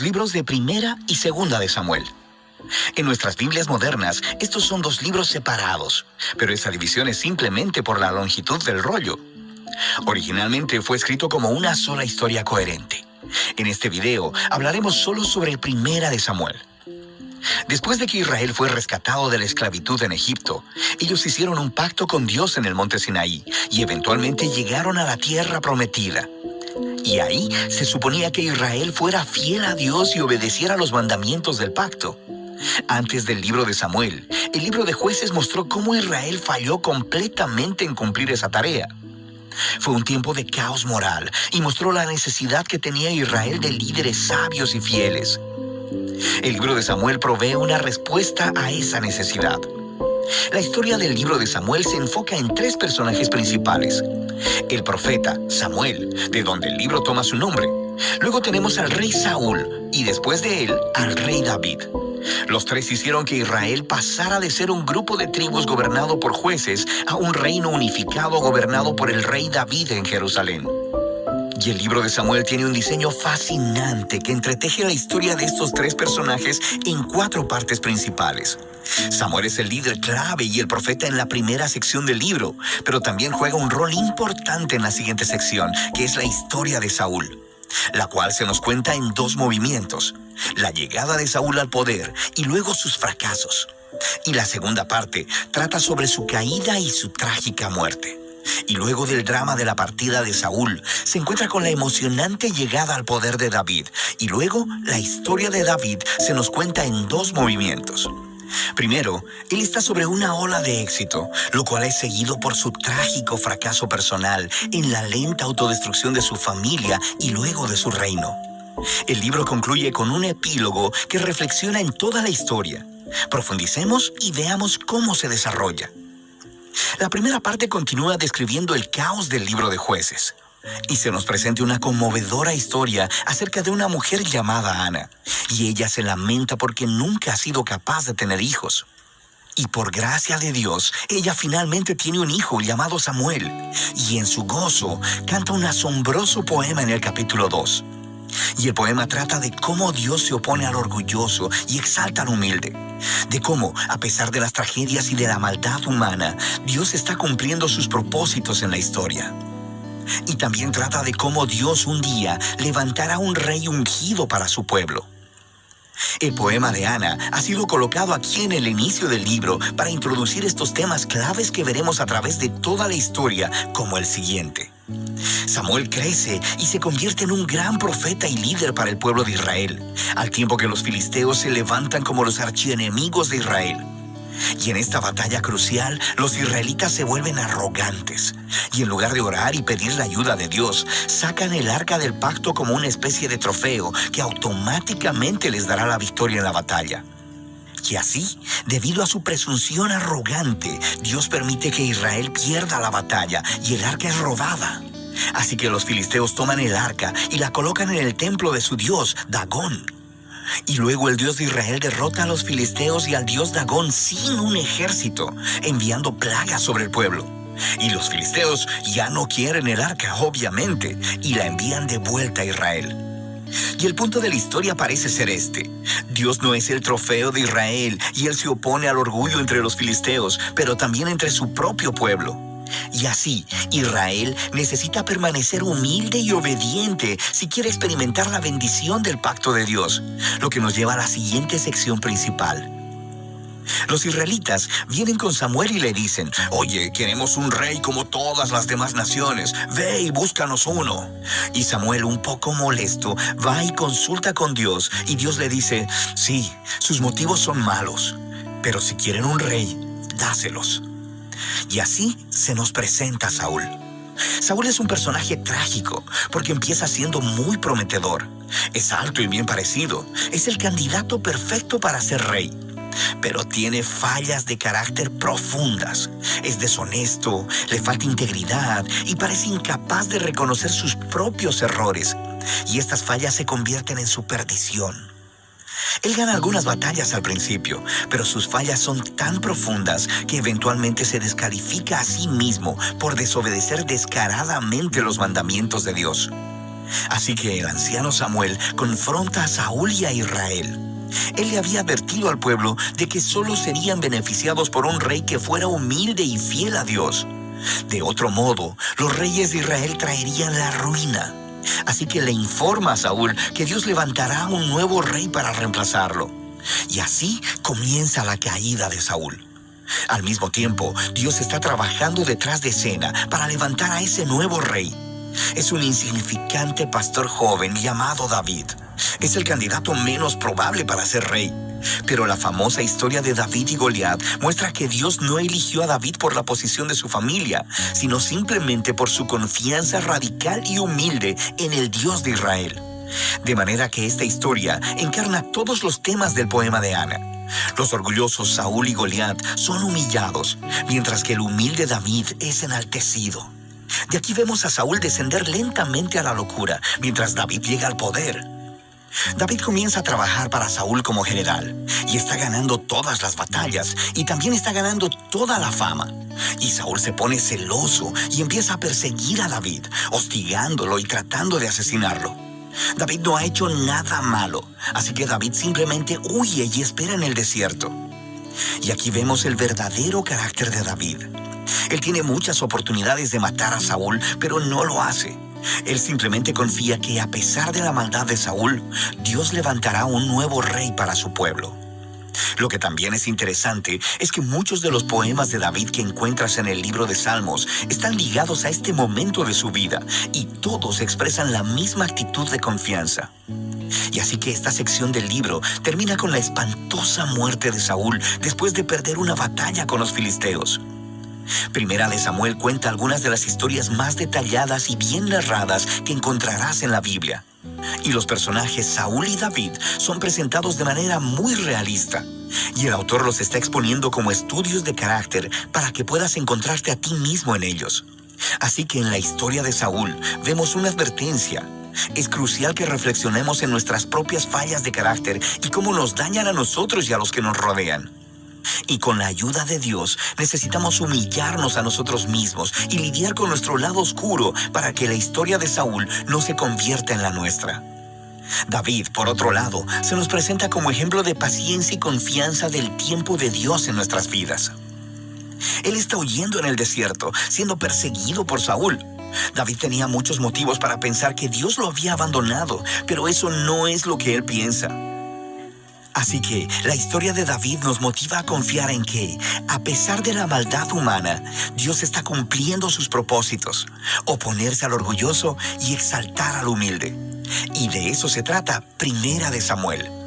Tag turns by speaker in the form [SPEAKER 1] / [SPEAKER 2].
[SPEAKER 1] Libros de Primera y Segunda de Samuel. En nuestras Biblias modernas, estos son dos libros separados, pero esa división es simplemente por la longitud del rollo. Originalmente fue escrito como una sola historia coherente. En este video hablaremos solo sobre Primera de Samuel. Después de que Israel fue rescatado de la esclavitud en Egipto, ellos hicieron un pacto con Dios en el monte Sinaí y eventualmente llegaron a la tierra prometida. Y ahí se suponía que Israel fuera fiel a Dios y obedeciera los mandamientos del pacto. Antes del libro de Samuel, el libro de Jueces mostró cómo Israel falló completamente en cumplir esa tarea. Fue un tiempo de caos moral y mostró la necesidad que tenía Israel de líderes sabios y fieles. El libro de Samuel provee una respuesta a esa necesidad. La historia del libro de Samuel se enfoca en tres personajes principales. El profeta, Samuel, de donde el libro toma su nombre. Luego tenemos al rey Saúl y después de él, al rey David. Los tres hicieron que Israel pasara de ser un grupo de tribus gobernado por jueces a un reino unificado gobernado por el rey David en Jerusalén. Y el libro de Samuel tiene un diseño fascinante que entreteje la historia de estos tres personajes en cuatro partes principales. Samuel es el líder clave y el profeta en la primera sección del libro, pero también juega un rol importante en la siguiente sección, que es la historia de Saúl, la cual se nos cuenta en dos movimientos: la llegada de Saúl al poder y luego sus fracasos. Y la segunda parte trata sobre su caída y su trágica muerte. Y luego del drama de la partida de Saúl, se encuentra con la emocionante llegada al poder de David. Y luego, la historia de David se nos cuenta en dos movimientos. Primero, él está sobre una ola de éxito, lo cual es seguido por su trágico fracaso personal en la lenta autodestrucción de su familia y luego de su reino. El libro concluye con un epílogo que reflexiona en toda la historia. Profundicemos y veamos cómo se desarrolla. La primera parte continúa describiendo el caos del libro de Jueces. Y se nos presenta una conmovedora historia acerca de una mujer llamada Ana. Y ella se lamenta porque nunca ha sido capaz de tener hijos. Y por gracia de Dios, ella finalmente tiene un hijo llamado Samuel. Y en su gozo, canta un asombroso poema en el capítulo 2. Y el poema trata de cómo Dios se opone al orgulloso y exalta al humilde. De cómo, a pesar de las tragedias y de la maldad humana, Dios está cumpliendo sus propósitos en la historia. Y también trata de cómo Dios un día levantará un rey ungido para su pueblo. El poema de Ana ha sido colocado aquí en el inicio del libro para introducir estos temas claves que veremos a través de toda la historia, como el siguiente. Samuel crece y se convierte en un gran profeta y líder para el pueblo de Israel, al tiempo que los filisteos se levantan como los archienemigos de Israel. Y en esta batalla crucial, los israelitas se vuelven arrogantes. Y en lugar de orar y pedir la ayuda de Dios, sacan el arca del pacto como una especie de trofeo que automáticamente les dará la victoria en la batalla. Y así, debido a su presunción arrogante, Dios permite que Israel pierda la batalla y el arca es robada. Así que los filisteos toman el arca y la colocan en el templo de su dios, Dagón. Y luego el Dios de Israel derrota a los filisteos y al dios Dagón sin un ejército, enviando plagas sobre el pueblo. Y los filisteos ya no quieren el arca, obviamente, y la envían de vuelta a Israel. Y el punto de la historia parece ser este: Dios no es el trofeo de Israel y Él se opone al orgullo entre los filisteos, pero también entre su propio pueblo. Y así, Israel necesita permanecer humilde y obediente si quiere experimentar la bendición del pacto de Dios, lo que nos lleva a la siguiente sección principal. Los israelitas vienen con Samuel y le dicen: «Oye, queremos un rey como todas las demás naciones. Ve y búscanos uno». Y Samuel, un poco molesto, va y consulta con Dios y Dios le dice: «Sí, sus motivos son malos, pero si quieren un rey, dáselos». Y así se nos presenta Saúl. Saúl es un personaje trágico porque empieza siendo muy prometedor. Es alto y bien parecido. Es el candidato perfecto para ser rey. Pero tiene fallas de carácter profundas. Es deshonesto, le falta integridad y parece incapaz de reconocer sus propios errores. Y estas fallas se convierten en su perdición. Él gana algunas batallas al principio, pero sus fallas son tan profundas que eventualmente se descalifica a sí mismo por desobedecer descaradamente los mandamientos de Dios. Así que el anciano Samuel confronta a Saúl y a Israel. Él le había advertido al pueblo de que solo serían beneficiados por un rey que fuera humilde y fiel a Dios. De otro modo, los reyes de Israel traerían la ruina. Así que le informa a Saúl que Dios levantará un nuevo rey para reemplazarlo. Y así comienza la caída de Saúl. Al mismo tiempo, Dios está trabajando detrás de escena para levantar a ese nuevo rey. Es un insignificante pastor joven llamado David. Es el candidato menos probable para ser rey. Pero la famosa historia de David y Goliat muestra que Dios no eligió a David por la posición de su familia, sino simplemente por su confianza radical y humilde en el Dios de Israel. De manera que esta historia encarna todos los temas del poema de Ana. Los orgullosos Saúl y Goliat son humillados, mientras que el humilde David es enaltecido. De aquí vemos a Saúl descender lentamente a la locura, mientras David llega al poder. David comienza a trabajar para Saúl como general, y está ganando todas las batallas, y también está ganando toda la fama. Y Saúl se pone celoso y empieza a perseguir a David, hostigándolo y tratando de asesinarlo. David no ha hecho nada malo, así que David simplemente huye y espera en el desierto. Y aquí vemos el verdadero carácter de David. Él tiene muchas oportunidades de matar a Saúl, pero no lo hace. Él simplemente confía que a pesar de la maldad de Saúl, Dios levantará un nuevo rey para su pueblo. Lo que también es interesante es que muchos de los poemas de David que encuentras en el libro de Salmos están ligados a este momento de su vida, y todos expresan la misma actitud de confianza. Y así que esta sección del libro termina con la espantosa muerte de Saúl después de perder una batalla con los filisteos. Primera de Samuel cuenta algunas de las historias más detalladas y bien narradas que encontrarás en la Biblia. Y los personajes Saúl y David son presentados de manera muy realista. Y el autor los está exponiendo como estudios de carácter para que puedas encontrarte a ti mismo en ellos. Así que en la historia de Saúl vemos una advertencia. Es crucial que reflexionemos en nuestras propias fallas de carácter y cómo nos dañan a nosotros y a los que nos rodean. Y con la ayuda de Dios necesitamos humillarnos a nosotros mismos y lidiar con nuestro lado oscuro para que la historia de Saúl no se convierta en la nuestra. David, por otro lado, se nos presenta como ejemplo de paciencia y confianza del tiempo de Dios en nuestras vidas. Él está huyendo en el desierto, siendo perseguido por Saúl. David tenía muchos motivos para pensar que Dios lo había abandonado, pero eso no es lo que él piensa. Así que la historia de David nos motiva a confiar en que, a pesar de la maldad humana, Dios está cumpliendo sus propósitos, oponerse al orgulloso y exaltar al humilde. Y de eso se trata Primera de Samuel.